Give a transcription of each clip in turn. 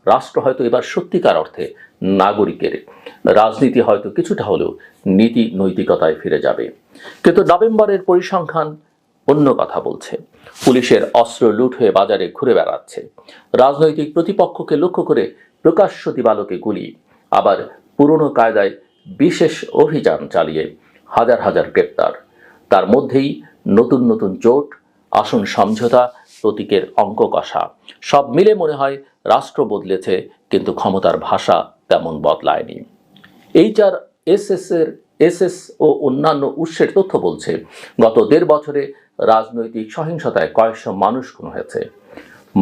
রাষ্ট্র হয়তো এবার সত্যিকার অর্থে নাগরিকের, রাজনীতি হয়তো কিছুটা হলেও নীতি নৈতিকতায় ফিরে যাবে। কিন্তু নভেম্বরের পরিসংখ্যান অন্য কথা বলছে। পুলিশের অস্ত্র লুট হয়ে বাজারে ঘুরে বেড়াচ্ছে, রাজনৈতিক প্রতিপক্ষকে লক্ষ্য করে প্রকাশ্য দিবালোকে গুলি, আবার পুরনো কায়দায় বিশেষ অভিযান চালিয়ে হাজার হাজার গ্রেপ্তার। তার মধ্যেই নতুন নতুন জোট, আসন সমঝোতা, প্রতীকের অঙ্ক কষা, সব মিলে মনে হয় রাষ্ট্র বদলেছে, কিন্তু ক্ষমতার ভাষা তেমন বদলায়নি। এস ও অন্যান্য উৎসের তথ্য বলছে, গত 1.5 বছরে রাজনৈতিক সহিংসতায় কয়েকশো মানুষ খুন হয়েছে।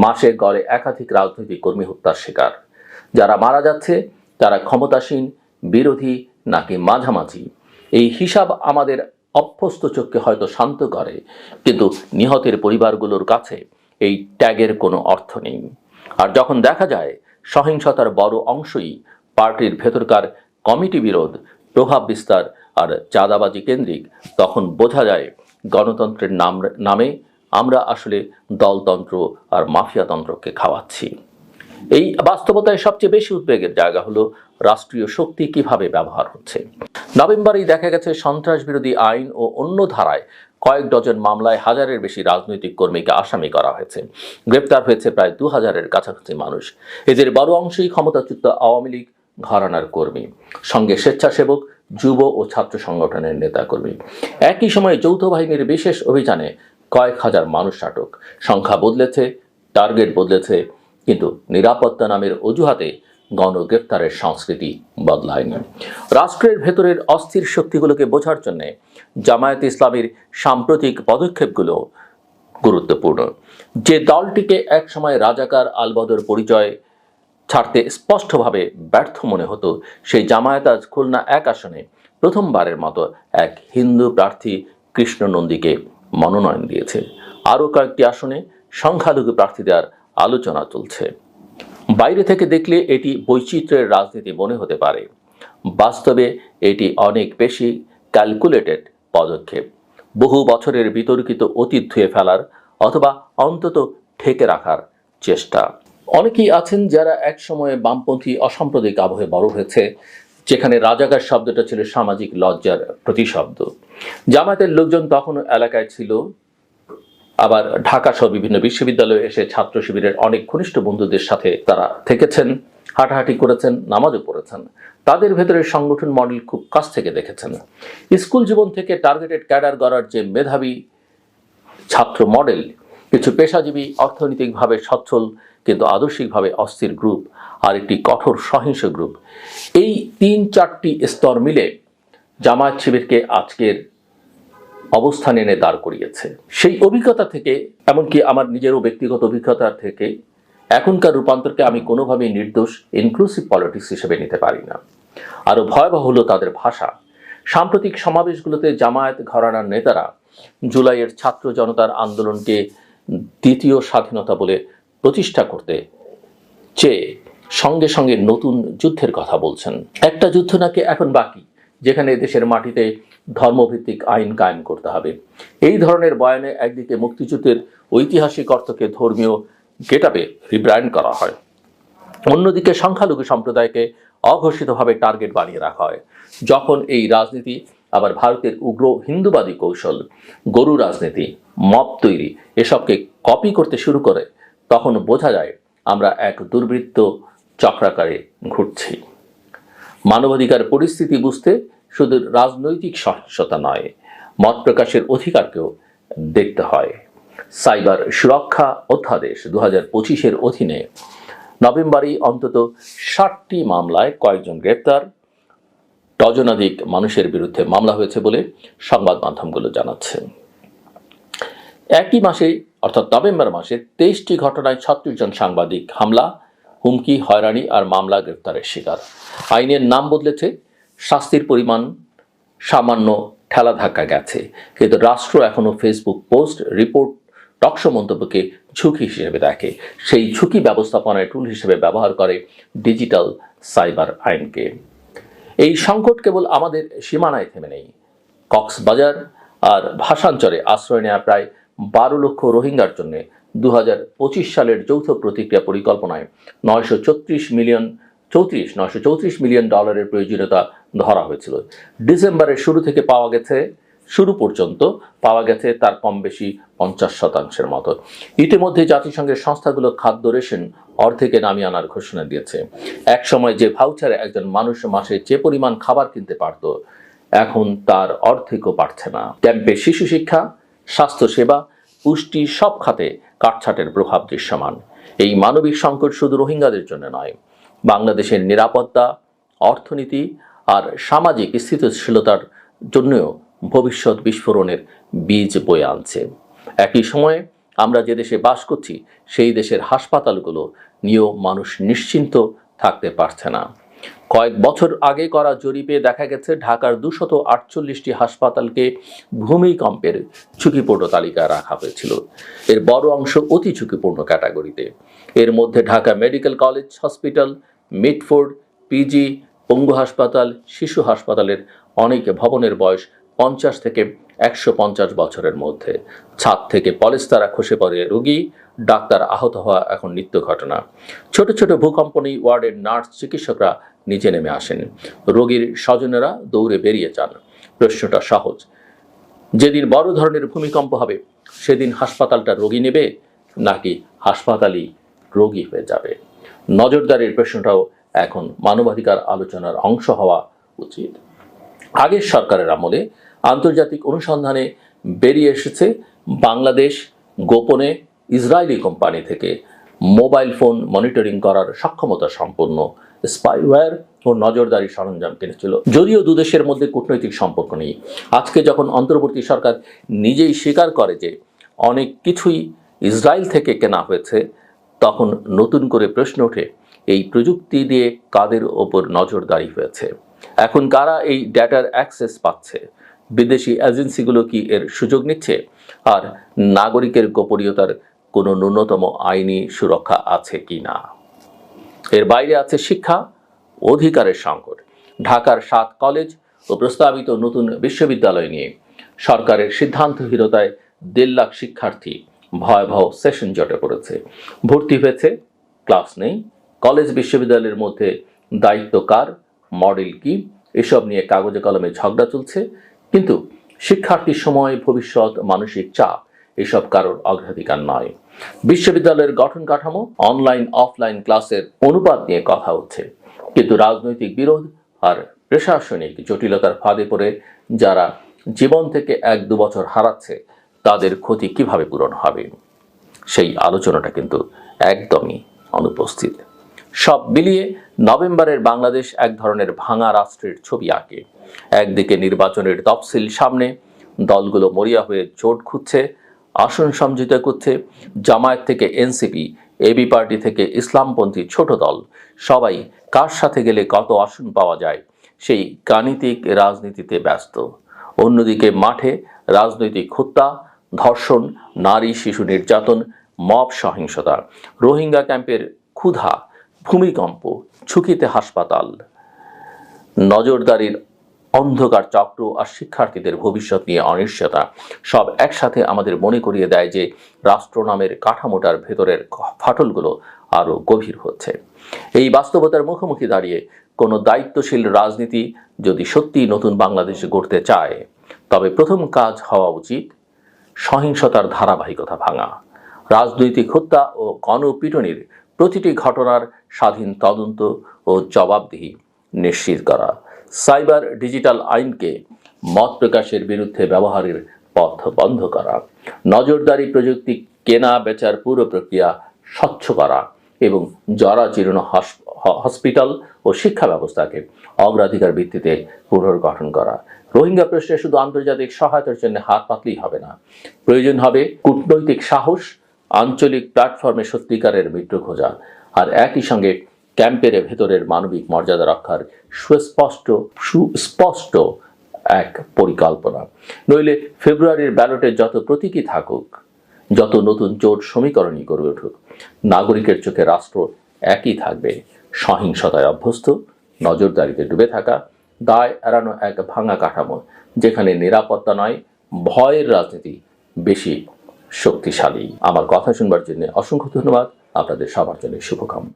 মাসে গড়ে একাধিক রাজনৈতিক কর্মী হত্যার শিকার। যারা মারা যাচ্ছে তারা ক্ষমতাসীন, বিরোধী নাকি মাঝামাঝি, এই হিসাব আমাদের অভ্যস্ত চোখকে হয়তো শান্ত করে, কিন্তু নিহতের পরিবারগুলোর কাছে এই ট্যাগের কোনো অর্থ নেই। আর যখন দেখা যায় সহিংসতার বড় অংশই পার্টির ভেতরকার কমিটি বিরোধ, প্রভাব বিস্তার আর চাঁদাবাজি কেন্দ্রিক, তখন বোঝা যায় গণতন্ত্রের নামে আমরা আসলে দলতন্ত্র আর মাফিয়াতন্ত্রকে খাওয়াচ্ছি। এই বাস্তবতায় সবচেয়ে বেশি উদ্বেগের জায়গা হলো রাষ্ট্রীয় শক্তি কিভাবে ব্যবহার হচ্ছে। নভেম্বরেই দেখা গেছে সন্ত্রাস বিরোধী আইন ও অন্য ধারায় কয়েক ডজন মামলায় হাজারের বেশি রাজনৈতিক কর্মীকে আসামি করা হয়েছে। গ্রেপ্তার হয়েছে প্রায় 2000-এর কাছাকাছি মানুষ। এদের বড় অংশই ক্ষমতাচ্যুত আওয়ামী লীগ ঘরানার কর্মী, সঙ্গে স্বেচ্ছাসেবক, যুব ও ছাত্র সংগঠনের নেতাকর্মী। একই সময়ে যৌথ বাহিনীর বিশেষ অভিযানে কয়েক হাজার মানুষ আটক। সংখ্যা বদলেছে, টার্গেট বদলেছে, কিন্তু নিরাপত্তা নামের অজুহাতে গণগ্রেপ্তারের সংস্কৃতি বদলায়নি। রাষ্ট্রের ভেতরের অস্থির শক্তিগুলোকে বোঝার জন্য জামায়াতে ইসলামীর সাম্প্রতিক পদক্ষেপগুলো গুরুত্বপূর্ণ। যে দলটিকে একসময় রাজাকার আলবদর পরিচয় ছাড়তে স্পষ্টভাবে ব্যর্থ মনে হতো, সেই জামায়াত আজ খুলনা 1 আসনে প্রথমবারের মতো এক হিন্দু প্রার্থী কৃষ্ণ নন্দীকে মনোনয়ন দিয়েছে। আরও কয়েকটি আসনে সংখ্যালঘু প্রার্থী দেওয়ার আলোচনা চলছে। বাইরে থেকে দেখলে এটি বৈচিত্র্যের রাজনীতি মনে হতে পারে, বাস্তবে এটি অনেক বেশি ক্যালকুলেটেড পদক্ষেপ। বহু বছরের বিতর্কিত অতীত ধুয়ে ফেলার অথবা অন্তত ঠেকে রাখার চেষ্টা। অনেকেই আছেন যারা একসময়ে বামপন্থী অসাম্প্রদায়িক আবহে বড় হয়েছে, যেখানে রাজাকার শব্দটা ছিল সামাজিক লজ্জার প্রতিশব্দ। জামায়াতের লোকজন তখনও এলাকায় ছিল, আবার ঢাকা সহ বিভিন্ন বিশ্ববিদ্যালয়ে এসে ছাত্র শিবিরের অনেক ঘনিষ্ঠ বন্ধুদের সাথে তারা থেকেছেন, হাঁটাহাঁটি করেছেন, নামাজও পড়েছেন। তাদের ভেতরে সংগঠন মডেল খুব কাছ থেকে দেখেছেন। স্কুল জীবন থেকে টার্গেটেড ক্যাডার গড়ার যে মেধাবী ছাত্র মডেল, কিছু পেশাজীবী, অর্থনৈতিকভাবে সচ্ছল কিন্তু আদর্শিকভাবে অস্থির গ্রুপ, আর একটি কঠোর সহিংস গ্রুপ, এই 3-4টি স্তর মিলে জামায়াত শিবিরকে আজকের অবস্থান এনে দাঁড় করিয়েছে। সেই অভিজ্ঞতা থেকে, এমনকি আমার নিজেরও ব্যক্তিগত অভিজ্ঞতা থেকে, এখনকার রূপান্তরকে আমি কোনোভাবেই নির্দোষ ইনক্লুসিভ পলিটিক্স হিসেবে নিতে পারি না। আরও ভয়াবহ হলো তাদের ভাষা। সাম্প্রতিক সমাবেশগুলোতে জামায়াত ঘরানার নেতারা জুলাইয়ের ছাত্র জনতার আন্দোলনকে দ্বিতীয় স্বাধীনতা বলে প্রতিষ্ঠা করতে চেয়ে সঙ্গে সঙ্গে নতুন যুদ্ধের কথা বলছেন। একটা যুদ্ধ নাকি এখন বাকি, যেখানে দেশের মাটিতে ধর্মভিত্তিক আইন কায়েম করতে হবে। এই ধরনের বয়ানে একদিকে মুক্তিযুদ্ধের ঐতিহাসিক অর্থকে ধর্মীয় গেটআপে রিব্র্যান্ড করা হয়, অন্যদিকে সংখ্যালঘু সম্প্রদায়কে অঘোষিতভাবে টার্গেট বানিয়ে রাখা হয়। যখন এই রাজনীতি আবার ভারতের উগ্র হিন্দুবাদী কৌশল, গরু রাজনীতি, মব তৈরি এসবকে কপি করতে শুরু করে, তখন বোঝা যায় আমরা এক দুর্বৃত্ত চক্রাকারে ঘুরছি। মানবাধিকার পরিস্থিতি বুঝতে শুধু রাজনৈতিক সহিংসতা নয়, মত প্রকাশের অধিকারকেও দেখতে হয়। সাইবার সুরক্ষা অধ্যাদেশ 2025-এর অধীনে নভেম্বরেই অন্তত 60টি মামলায় কয়েকজন গ্রেপ্তার, ডজনাধিক মানুষের বিরুদ্ধে মামলা হয়েছে বলে সংবাদ মাধ্যমগুলো জানাচ্ছে। একই মাসে অর্থাৎ নভেম্বর মাসে 23টি ঘটনায় 36 জন সাংবাদিক হামলা, হুমকি, হয়রানি আর মামলা গ্রেপ্তারের শিকার। আইনের নাম বদলেছে, শাস্তির পরিমাণ সামান্য ঠেলা ধাক্কা গেছে, কিন্তু রাষ্ট্র এখনও ফেসবুক পোস্ট, রিপোর্ট, টকশো মন্তব্যকে ঝুঁকি হিসেবে দেখে। সেই ঝুঁকি ব্যবস্থাপনায় টুল হিসেবে ব্যবহার করে ডিজিটাল সাইবার আইনকে। এই সংকট কেবল আমাদের সীমানায় থেমে নেই। কক্সবাজার আর ভাষাঞ্চলে আশ্রয় নেওয়া প্রায় 12 লক্ষ রোহিঙ্গার জন্য 2025 সালের যৌথ প্রতিক্রিয়া পরিকল্পনায় 934 মিলিয়ন ডলারের প্রয়োজনীয়তা ধরা হয়েছিল। ডিসেম্বরের শুরু পর্যন্ত পাওয়া গেছে তার কম বেশি 50% মতো। ইতিমধ্যে জাতিসংঘের সংস্থাগুলো খাদ্য রেশন অর্ধেকে নামিয়ে আনার ঘোষণা দিয়েছে। এক সময় যে ভাউচারে একজন মানুষ মাসে যে পরিমাণ খাবার কিনতে পারত, এখন তার অর্ধেকও পারছে না। ক্যাম্পে শিশু শিক্ষা, স্বাস্থ্যসেবা, পুষ্টি সব খাতে কাটছাটের প্রভাব দৃশ্যমান। এই মানবিক সংকট শুধু রোহিঙ্গাদের জন্য নয়, বাংলাদেশের নিরাপত্তা, অর্থনীতি আর সামাজিক স্থিতিশীলতার জন্যও ভবিষ্যৎ বিস্ফোরণের বীজ বয়ে আনছে। একই সময়ে আমরা যে দেশে বাস করছি সেই দেশের হাসপাতালগুলো নিয়েও মানুষ নিশ্চিন্ত থাকতে পারছে না। কয়েক বছর আগে করা জরিপে দেখা গেছে ঢাকার 248টি হাসপাতালকে ভূমিকম্পের ঝুঁকিপূর্ণ তালিকায় রাখা হয়েছিল। এর বড় অংশ অতি ঝুঁকিপূর্ণ ক্যাটাগরিতে। এর মধ্যে Dhaka medical college hospital, Mitford, PG, পঙ্গু হাসপাতাল, শিশু হাসপাতালের অনেক ভবনের বয়স 50 থেকে 150 বছরের মধ্যে। ছাদ থেকে পলেস্তারা খসে পড়ে রোগী, ডাক্তার আহত হওয়া এখন নিত্য ঘটনা। ছোট ছোট ভূকম্পনেই ওয়ার্ডের নার্স, চিকিৎসকরা নিচে নেমে আসেন, রোগীর স্বজনেরা দৌড়ে বেরিয়ে যান। প্রশ্নটা সহজ, যেদিন বড় ধরনের ভূমিকম্প হবে সেদিন হাসপাতালটা রোগী নেবে নাকি হাসপাতালই রোগী হয়ে যাবে? নজরদারির প্রশ্নটাও এখন মানবাধিকার আলোচনার অংশ হওয়া উচিত। আগের সরকারের আমলে আন্তর্জাতিক অনুসন্ধানে বেরিয়ে এসেছে বাংলাদেশ গোপনে ইসরায়েলি কোম্পানি থেকে মোবাইল ফোন মনিটরিং করার সক্ষমতা সম্পন্ন স্পাইওয়্যার ও নজরদারি সরঞ্জাম কিনেছিল। যদিও দুদেশের মধ্যে কূটনৈতিক সম্পর্ক নেই, আজকে যখন অন্তর্বর্তী সরকার নিজেই স্বীকার করে যে অনেক কিছুই ইসরায়েল থেকে কেনা হয়েছে, তখন নতুন করে প্রশ্ন ওঠে এই প্রযুক্তি দিয়ে কাদের ওপর নজরদারি হয়েছে? এখন কারা এই ডেটার অ্যাক্সেস পাচ্ছে? বিদেশি এজেন্সিগুলো কি এর সুযোগ নিচ্ছে? আর নাগরিকের গোপনীয়তার কোনো ন্যূনতম আইনি সুরক্ষা আছে কি না? এর বাইরে আছে শিক্ষা অধিকারের সংকট। ঢাকার 7 কলেজ ও প্রস্তাবিত নতুন বিশ্ববিদ্যালয় নিয়ে সরকারের সিদ্ধান্তহীনতায় 1.5 লাখ শিক্ষার্থী ভয়াবহ সেশন জটে পড়েছে। ভর্তি হয়েছে, ক্লাস নেই, কলেজ বিশ্ববিদ্যালয়ের মধ্যে দায়িত্ব কার, মডেল কি, এসব নিয়ে কাগজে কলমে ঝগড়া চলছে। কিন্তু শিক্ষার্থীর সময়, ভবিষ্যৎ, মানসিক চাপ এসব কারোর অগ্রাধিকার নয়। বিশ্ববিদ্যালয়ের গঠন কাঠামো, অনলাইন অফলাইন ক্লাসের অনুপাত নিয়ে কথা হচ্ছে, কিন্তু রাজনৈতিক বিরোধ আর প্রশাসনিক জটিলতার ফাঁদে পড়ে যারা জীবন থেকে 1-2 বছর হারাচ্ছে তাদের ক্ষতি কিভাবে পূরণ হবে সেই আলোচনাটা কিন্তু একদমই অনুপস্থিত। সব মিলিয়ে নভেম্বরের বাংলাদেশ এক ধরনের ভাঙা রাষ্ট্রের ছবি আঁকে। একদিকে নির্বাচনের তফসিল সামনে, দলগুলো মরিয়া হয়ে জোট খুঁজছে, আসন সমঝোতা করছে। জামায়াত থেকে এনসিপি, এবি পার্টি থেকে ইসলামপন্থী ছোট দল, সবাই কার সাথে গেলে কত আসন পাওয়া যায় সেই গাণিতিক রাজনীতিতে ব্যস্ত। অন্যদিকে মাঠে রাজনৈতিক হত্যা, ধর্ষণ, নারী শিশু নির্যাতন, মব সহিংসতা, রোহিঙ্গা ক্যাম্পের ক্ষুধা, ভূমিকম্প, ঝুঁকিতে হাসপাতাল, নজরদারির অন্ধকার চক্র আর শিক্ষার্থীদের ভবিষ্যৎ নিয়ে অনিশ্চয়তা সব একসাথে আমাদের মনে করিয়ে দেয় যে রাষ্ট্র নামের কাঠামোটার ভেতরের ফাটলগুলো আরও গভীর হচ্ছে। এই বাস্তবতার মুখোমুখি দাঁড়িয়ে কোনো দায়িত্বশীল রাজনীতি যদি সত্যিই নতুন বাংলাদেশ গড়তে চায়, তবে প্রথম কাজ হওয়া উচিত সহিংসতার ধারাবাহিকতা ভাঙা, রাজনৈতিক হত্যা ও গণপিটুনির প্রতিটি ঘটনার স্বাধীন তদন্ত ও জবাবদিহি নিশ্চিত করা, সাইবার ডিজিটাল আইনকে মত প্রকাশের বিরুদ্ধে ব্যবহারের পথ বন্ধ করা, নজরদারি প্রযুক্তি কেনা বেচার পুরো প্রক্রিয়া স্বচ্ছ করা এবং জরাজীর্ণ হসপিটাল ও শিক্ষা ব্যবস্থাকে অগ্রাধিকার ভিত্তিতে পুনর্গঠন করা। রোহিঙ্গা প্রশ্নে শুধু আন্তর্জাতিক সহায়তার জন্য হাত পাতলেই হবে না, প্রয়োজন হবে কূটনৈতিক সাহস, আঞ্চলিক প্ল্যাটফর্মে সত্যিকারের মিত্র খোঁজা, আর একই সঙ্গে ক্যাম্পের ভেতরের মানবিক মর্যাদা রক্ষার সুস্পষ্ট এক পরিকল্পনা। নইলে ফেব্রুয়ারির ব্যালটে যত প্রতীকী থাকুক, যত নতুন জোট সমীকরণই করে উঠুক, নাগরিকের চোখে রাষ্ট্র একই থাকবে, সহিংসতায় অভ্যস্ত, নজরদারিতে ডুবে থাকা, দায় এড়ানো এক ভাঙা কাঠামো, যেখানে নিরাপত্তা নয় ভয়ের রাজনীতি বেশি শক্তিশালী। আমার কথা শুনবার জন্য অসংখ্য ধন্যবাদ। আপনাদের সবার জন্য শুভকামনা।